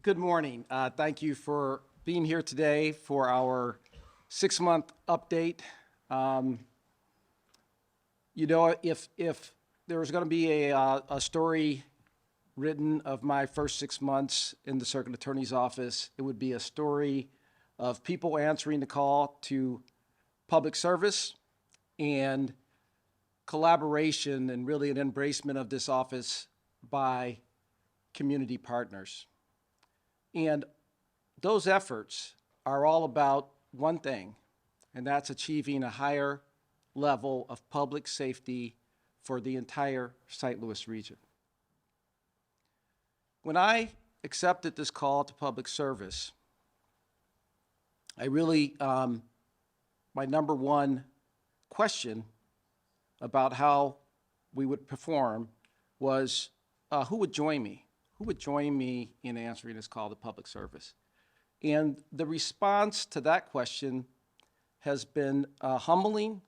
Good morning. Thank you for being here today for our 6-month update. If there was going to be a story written of my first 6 months in the Circuit Attorney's Office, it would be a story of people answering the call to public service and collaboration and really an embracement of this office by community partners. And those efforts are all about one thing, and that's achieving a higher level of public safety for the entire St. Louis region. When I accepted this call to public service, I really, my number one question about how we would perform was who would join me? Who would join me in answering this call to public service? And the response to that question has been humbling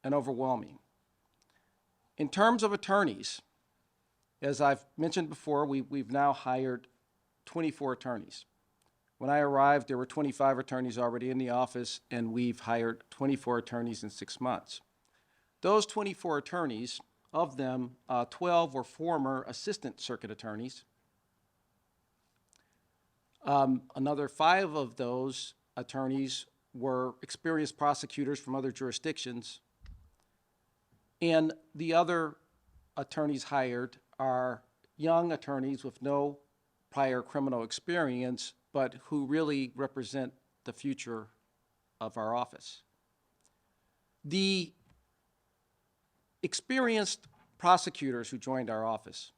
and overwhelming. In terms of attorneys, as I've mentioned before, we've now hired 24 attorneys. When I arrived, there were 25 attorneys already in the office, and we've hired 24 attorneys in 6 months. Those 24 attorneys, of them, 12 were former assistant circuit attorneys. Another 5 of those attorneys were experienced prosecutors from other jurisdictions. And the other attorneys hired are young attorneys with no prior criminal experience, but who really represent the future of our office. The experienced prosecutors who joined our office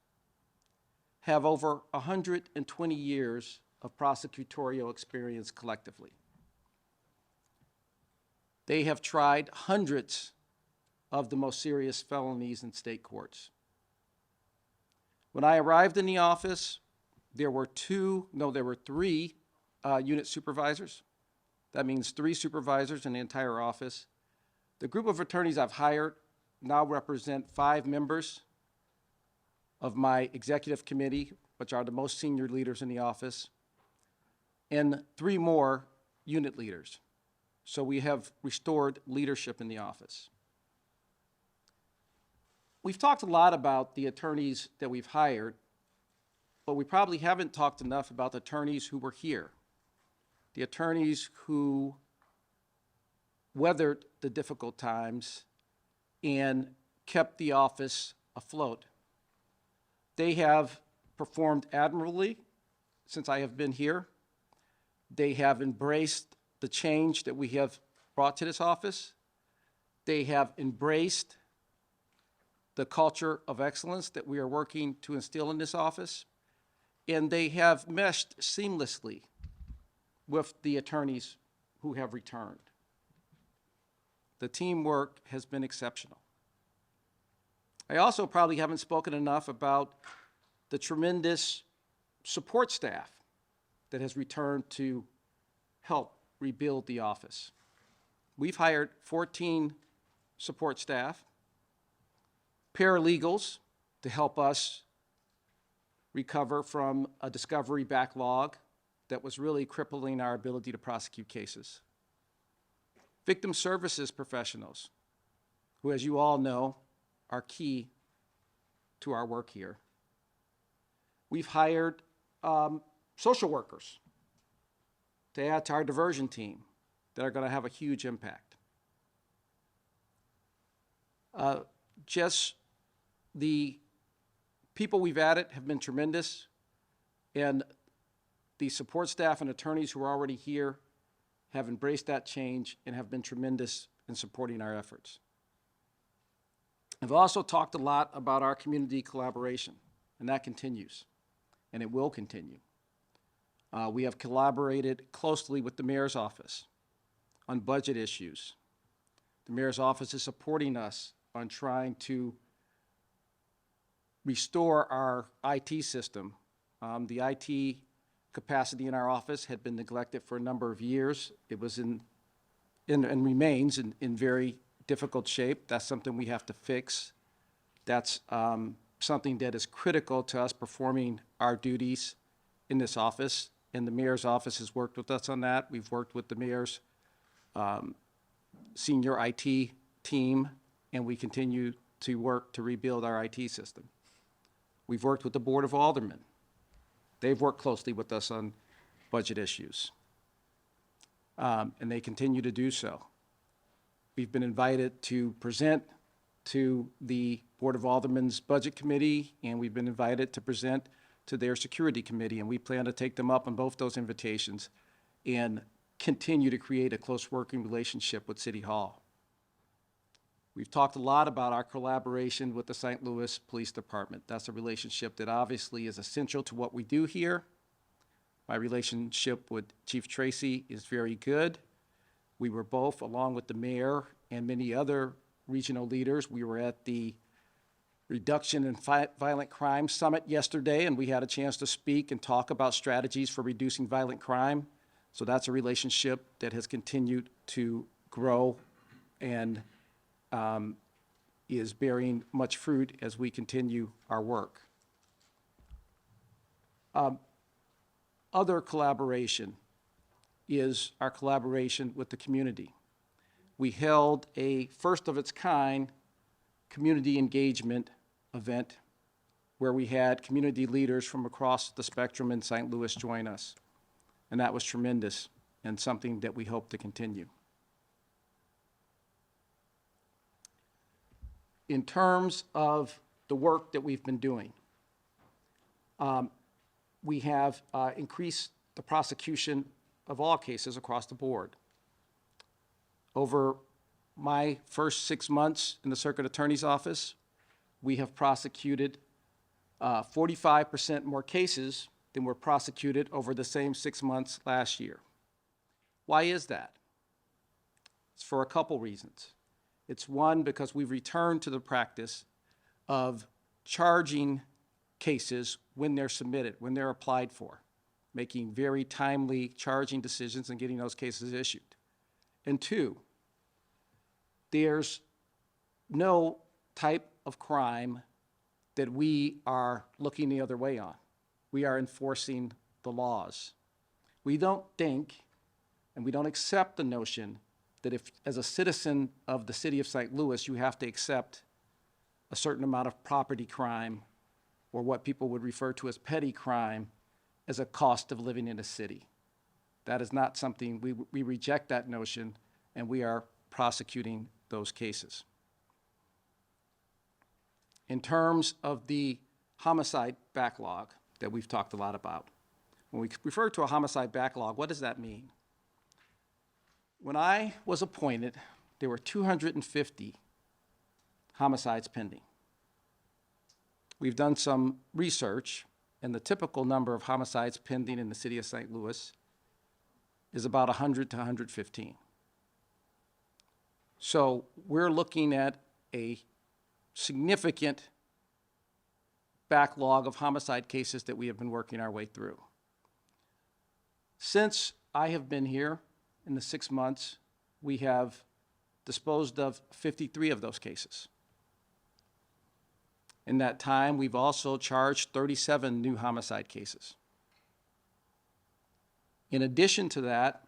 have over 120 years of prosecutorial experience collectively. They have tried hundreds of the most serious felonies in state courts. When I arrived in the office, there were 3 unit supervisors. That means 3 supervisors in the entire office. The group of attorneys I've hired now represent 5 members of my executive committee, which are the most senior leaders in the office, and 3 more unit leaders. So we have restored leadership in the office. We've talked a lot about the attorneys that we've hired, but we probably haven't talked enough about the attorneys who were here, the attorneys who weathered the difficult times and kept the office afloat. They have performed admirably since I have been here. They have embraced the change that we have brought to this office. They have embraced the culture of excellence that we are working to instill in this office. And they have meshed seamlessly with the attorneys who have returned. The teamwork has been exceptional. I also probably haven't spoken enough about the tremendous support staff that has returned to help rebuild the office. We've hired 14 support staff, paralegals to help us recover from a discovery backlog that was really crippling our ability to prosecute cases. Victim services professionals, who, as you all know, are key to our work here. We've hired social workers to add to our diversion team that are going to have a huge impact. Just the people we've added have been tremendous, and the support staff and attorneys who are already here have embraced that change and have been tremendous in supporting our efforts. I've also talked a lot about our community collaboration, and that continues, and it will continue. We have collaborated closely with the mayor's office on budget issues. The mayor's office is supporting us on trying to restore our IT system. The IT capacity in our office had been neglected for a number of years. It was and remains in very difficult shape. That's something we have to fix. That's something that is critical to us performing our duties in this office and the mayor's office has worked with us on that. We've worked with the mayor's senior IT team, and we continue to work to rebuild our IT system. We've worked with the Board of Aldermen. They've worked closely with us on budget issues, and they continue to do so. We've been invited to present to the Board of Aldermen's Budget Committee, and we've been invited to present to their Security Committee, and we plan to take them up on both those invitations and continue to create a close working relationship with City Hall. We've talked a lot about our collaboration with the St. Louis Police Department. That's a relationship that obviously is essential to what we do here. My relationship with Chief Tracy is very good. We were both, along with the mayor and many other regional leaders, we were at the Reduction in Violent Crime Summit yesterday, and we had a chance to speak and talk about strategies for reducing violent crime. So that's a relationship that has continued to grow and is bearing much fruit as we continue our work. Other collaboration is our collaboration with the community. We held a first of its kind community engagement event where we had community leaders from across the spectrum in St. Louis join us. And that was tremendous and something that we hope to continue. In terms of the work that we've been doing, we have increased the prosecution of all cases across the board. Over my first 6 months in the Circuit Attorney's Office, we have prosecuted 45% more cases than were prosecuted over the same 6 months last year. Why is that? It's for a couple reasons. It's one, because we've returned to the practice of charging cases when they're submitted, when they're applied for, making very timely charging decisions and getting those cases issued. And two, there's no type of crime that we are looking the other way on. We are enforcing the laws. We don't think, and we don't accept the notion that if, as a citizen of the city of St. Louis, you have to accept a certain amount of property crime, or what people would refer to as petty crime, as a cost of living in a city. That is not something, we reject that notion, and we are prosecuting those cases. In terms of the homicide backlog that we've talked a lot about, when we refer to a homicide backlog, what does that mean? When I was appointed, there were 250 homicides pending. We've done some research, and the typical number of homicides pending in the city of St. Louis is about 100 to 115. So we're looking at a significant backlog of homicide cases that we have been working our way through. Since I have been here, in the 6 months, we have disposed of 53 of those cases. In that time, we've also charged 37 new homicide cases. In addition to that,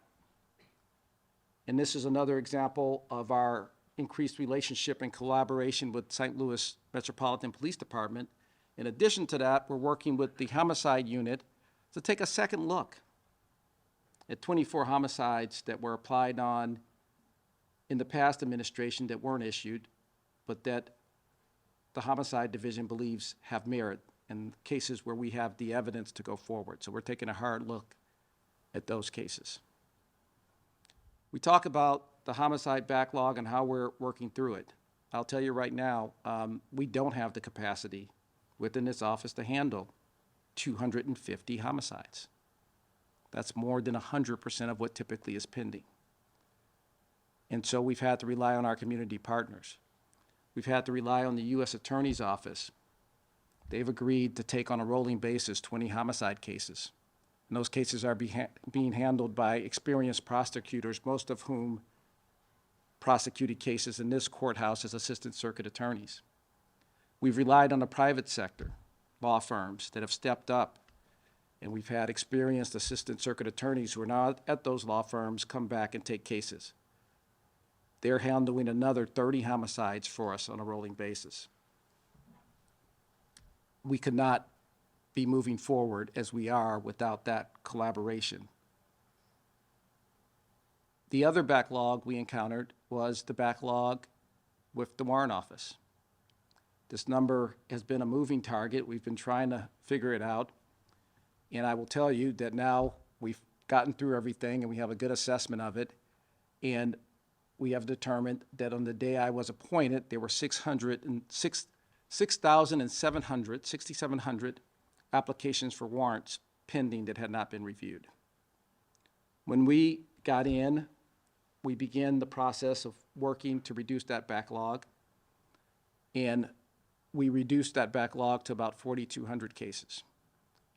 and this is another example of our increased relationship and collaboration with St. Louis Metropolitan Police Department, in addition to that, we're working with the homicide unit to take a second look at 24 homicides that were applied on in the past administration that weren't issued, but that the homicide division believes have merit, and cases where we have the evidence to go forward. So we're taking a hard look at those cases. We talk about the homicide backlog and how we're working through it. I'll tell you right now, we don't have the capacity within this office to handle 250 homicides. That's more than 100% of what typically is pending. And so we've had to rely on our community partners. We've had to rely on the U.S. Attorney's Office. They've agreed to take on a rolling basis 20 homicide cases. And those cases are being handled by experienced prosecutors, most of whom prosecuted cases in this courthouse as assistant circuit attorneys. We've relied on the private sector, law firms that have stepped up And we've had experienced assistant circuit attorneys who are not at those law firms come back and take cases. They're handling another 30 homicides for us on a rolling basis. We could not be moving forward as we are without that collaboration. The other backlog we encountered was the backlog with the warrant office. This number has been a moving target. We've been trying to figure it out. And I will tell you that now we've gotten through everything and we have a good assessment of it. And we have determined that on the day I was appointed, there were 6,700 applications for warrants pending that had not been reviewed. When we got in, we began the process of working to reduce that backlog, and we reduced that backlog to about 4,200 cases.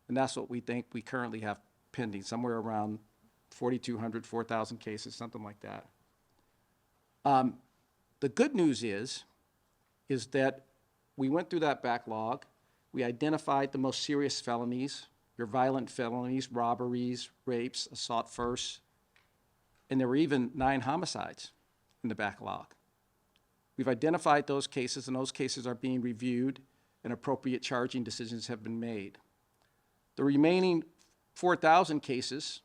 And that's what we think we currently have pending, somewhere around 4,200, 4,000 cases, something like that. The good news is that we went through that backlog. We identified the most serious felonies, your violent felonies, robberies, rapes, assault first, and there were even 9 homicides in the backlog. We've identified those cases, and those cases are being reviewed, and appropriate charging decisions have been made. The remaining 4,000 cases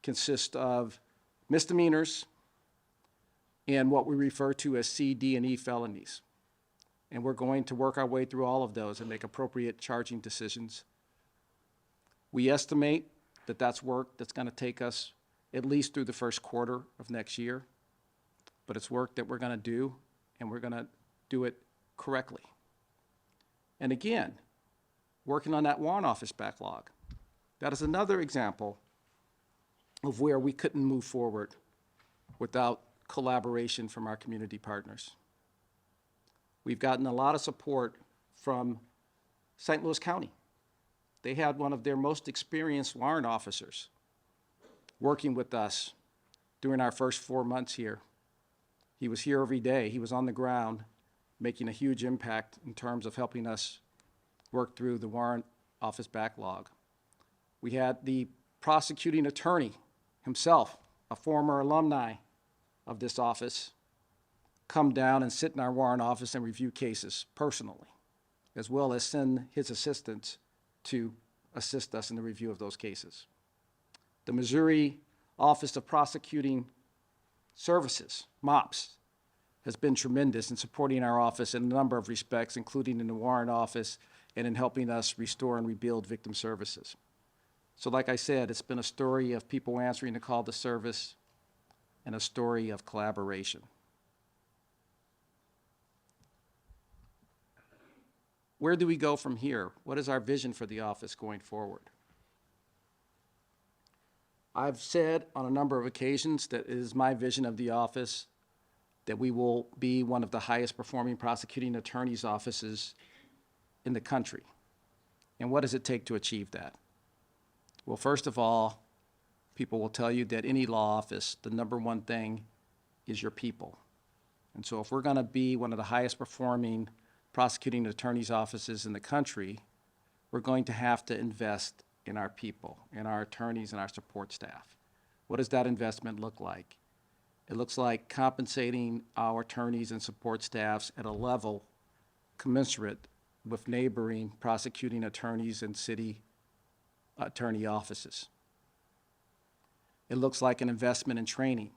consist of misdemeanors and what we refer to as C, D, and E felonies. And we're going to work our way through all of those and make appropriate charging decisions. We estimate that that's work that's going to take us at least through the first quarter of next year, but it's work that we're going to do, and we're going to do it correctly. And again, working on that warrant office backlog. That is another example of where we couldn't move forward without collaboration from our community partners. We've gotten a lot of support from St. Louis County. They had one of their most experienced warrant officers working with us during our first 4 months here. He was here every day. He was on the ground, making a huge impact in terms of helping us work through the warrant office backlog. We had the prosecuting attorney himself, a former alumni of this office, come down and sit in our warrant office and review cases personally, as well as send his assistants to assist us in the review of those cases. The Missouri Office of Prosecuting Services, MOPS, has been tremendous in supporting our office in a number of respects, including in the warrant office and in helping us restore and rebuild victim services. So like I said, it's been a story of people answering the call to service and a story of collaboration. Where do we go from here? What is our vision for the office going forward? I've said on a number of occasions that it is my vision of the office that we will be one of the highest performing prosecuting attorneys' offices in the country. And what does it take to achieve that? Well, first of all, people will tell you that any law office, the number one thing is your people. And so if we're going to be one of the highest performing prosecuting attorneys' offices in the country, we're going to have to invest in our people, in our attorneys and our support staff. What does that investment look like? It looks like compensating our attorneys and support staffs at a level commensurate with neighboring prosecuting attorneys and city attorney offices. It looks like an investment in training,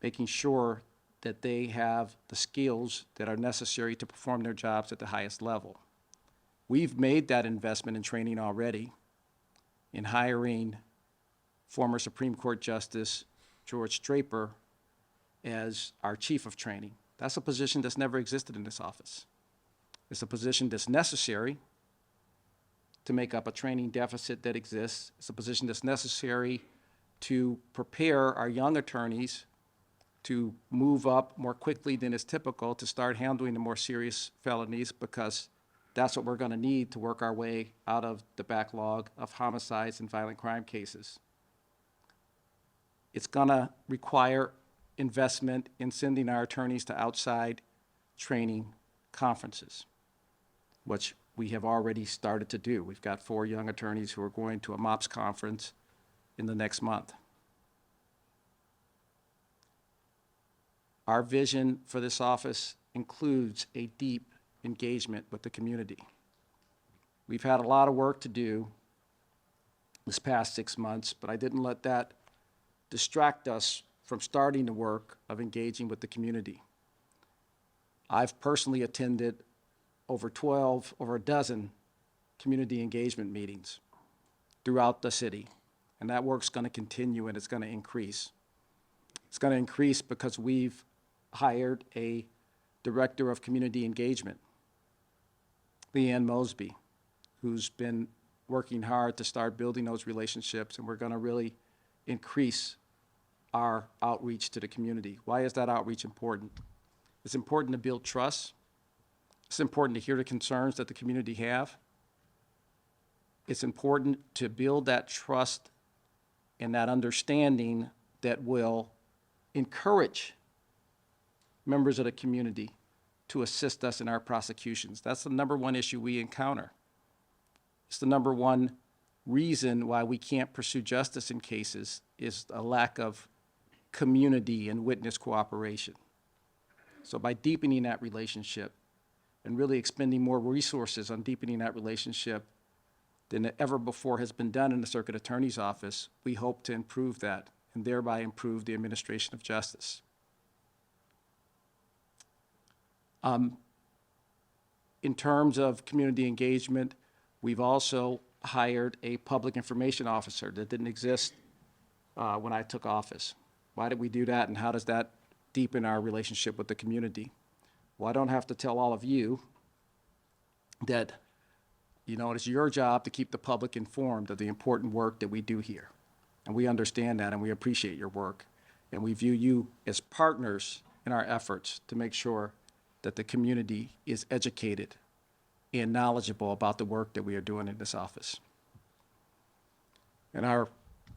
making sure that they have the skills that are necessary to perform their jobs at the highest level. We've made that investment in training already in hiring former Supreme Court Justice George Draper as our chief of training. That's a position that's never existed in this office. It's a position that's necessary to make up a training deficit that exists. It's a position that's necessary to prepare our young attorneys to move up more quickly than is typical to start handling the more serious felonies, because that's what we're going to need to work our way out of the backlog of homicides and violent crime cases. It's going to require investment in sending our attorneys to outside training conferences, which we have already started to do. We've got 4 young attorneys who are going to a MOPS conference in the next month. Our vision for this office includes a deep engagement with the community. We've had a lot of work to do this past 6 months, but I didn't let that distract us from starting the work of engaging with the community. I've personally attended over a dozen community engagement meetings throughout the city, and that work's going to continue and it's going to increase. It's going to increase because we've hired a director of community engagement, Leanne Mosby, who's been working hard to start building those relationships, and we're going to really increase our outreach to the community. Why is that outreach important? It's important to build trust. It's important to hear the concerns that the community have. It's important to build that trust and that understanding that will encourage members of the community to assist us in our prosecutions. That's the number one issue we encounter. It's the number one reason why we can't pursue justice in cases is a lack of community and witness cooperation. So by deepening that relationship and really expending more resources on deepening that relationship than ever before has been done in the Circuit Attorney's Office, we hope to improve that and thereby improve the administration of justice. In terms of community engagement, we've also hired a public information officer that didn't exist when I took office. Why did we do that, and how does that deepen our relationship with the community? Well, I don't have to tell all of you that, it is your job to keep the public informed of the important work that we do here. And we understand that, and we appreciate your work. And we view you as partners in our efforts to make sure that the community is educated and knowledgeable about the work that we are doing in this office. And our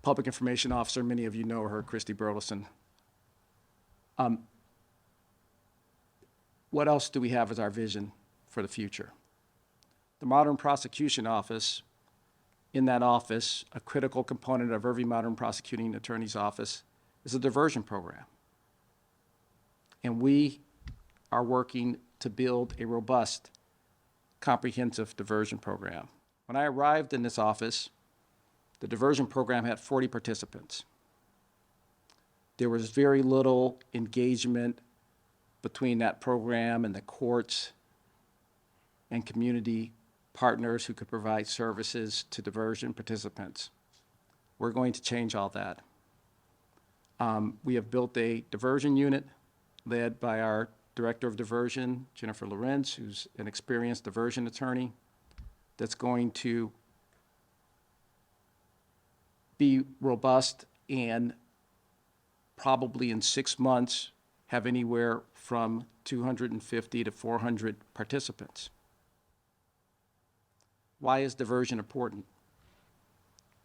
public information officer, many of you know her, Christy Burleson. What else do we have as our vision for the future? The Modern Prosecution Office, in that office, a critical component of every modern prosecuting attorney's office is a diversion program. And we are working to build a robust, comprehensive diversion program. When I arrived in this office, the diversion program had 40 participants. There was very little engagement between that program and the courts and community partners who could provide services to diversion participants. We're going to change all that. We have built a diversion unit led by our Director of Diversion, Jennifer Lorenz, who's an experienced diversion attorney, that's going to be robust and probably in 6 months have anywhere from 250 to 400 participants. Why is diversion important?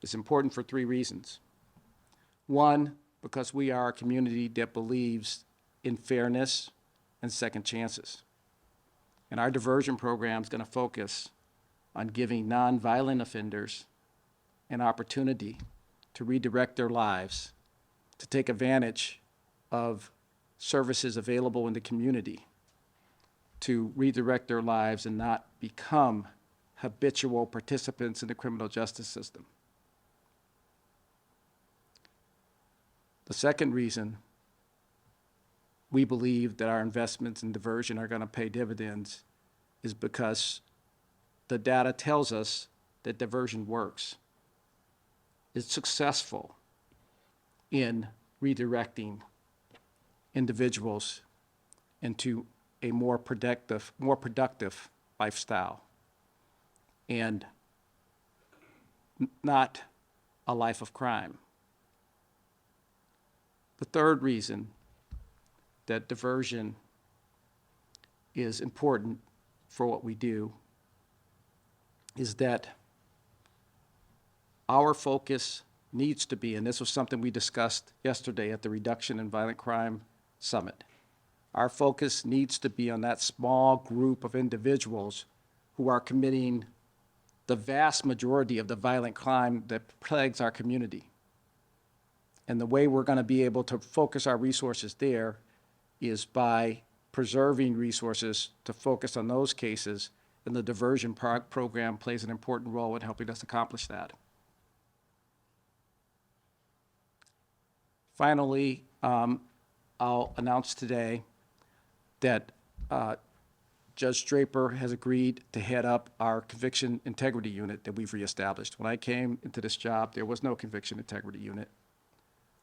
It's important for 3 reasons. One, because we are a community that believes in fairness and second chances. And our diversion program is going to focus on giving nonviolent offenders an opportunity to redirect their lives, to take advantage of services available in the community, to redirect their lives and not become habitual participants in the criminal justice system. The second reason we believe that our investments in diversion are going to pay dividends is because the data tells us that diversion works. It's successful in redirecting individuals into a more productive lifestyle and not a life of crime. The third reason that diversion is important for what we do is that our focus needs to be, and this was something we discussed yesterday at the Reduction in Violent Crime Summit, our focus needs to be on that small group of individuals who are committing the vast majority of the violent crime that plagues our community. And the way we're going to be able to focus our resources there is by preserving resources to focus on those cases, and the diversion program plays an important role in helping us accomplish that. Finally, I'll announce today that Judge Draper has agreed to head up our conviction integrity unit that we've reestablished. When I came into this job, there was no conviction integrity unit.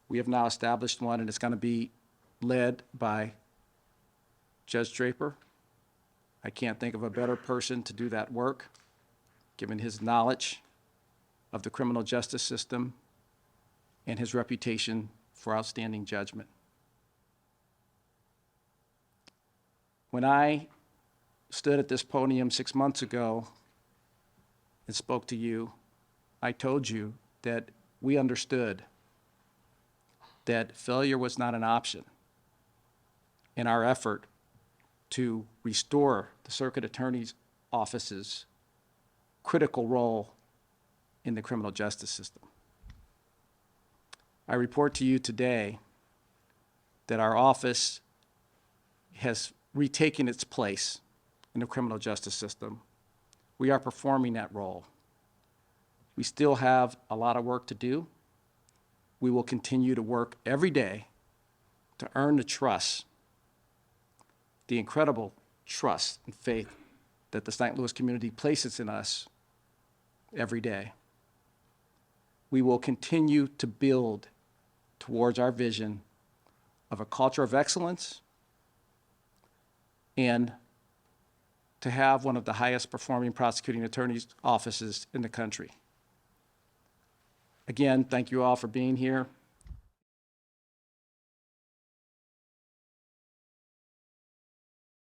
We have now established one, and it's going to be led by Judge Draper. I can't think of a better person to do that work, given his knowledge of the criminal justice system and his reputation for outstanding judgment. When I stood at this podium 6 months ago and spoke to you, I told you that we understood that failure was not an option in our effort to restore the circuit attorney's office's critical role in the criminal justice system. I report to you today that our office has retaken its place in the criminal justice system. We are performing that role. We still have a lot of work to do. We will continue to work every day to earn the trust, the incredible trust and faith that the St. Louis community places in us every day. We will continue to build towards our vision of a culture of excellence and to have one of the highest performing prosecuting attorneys' offices in the country. Again, thank you all for being here.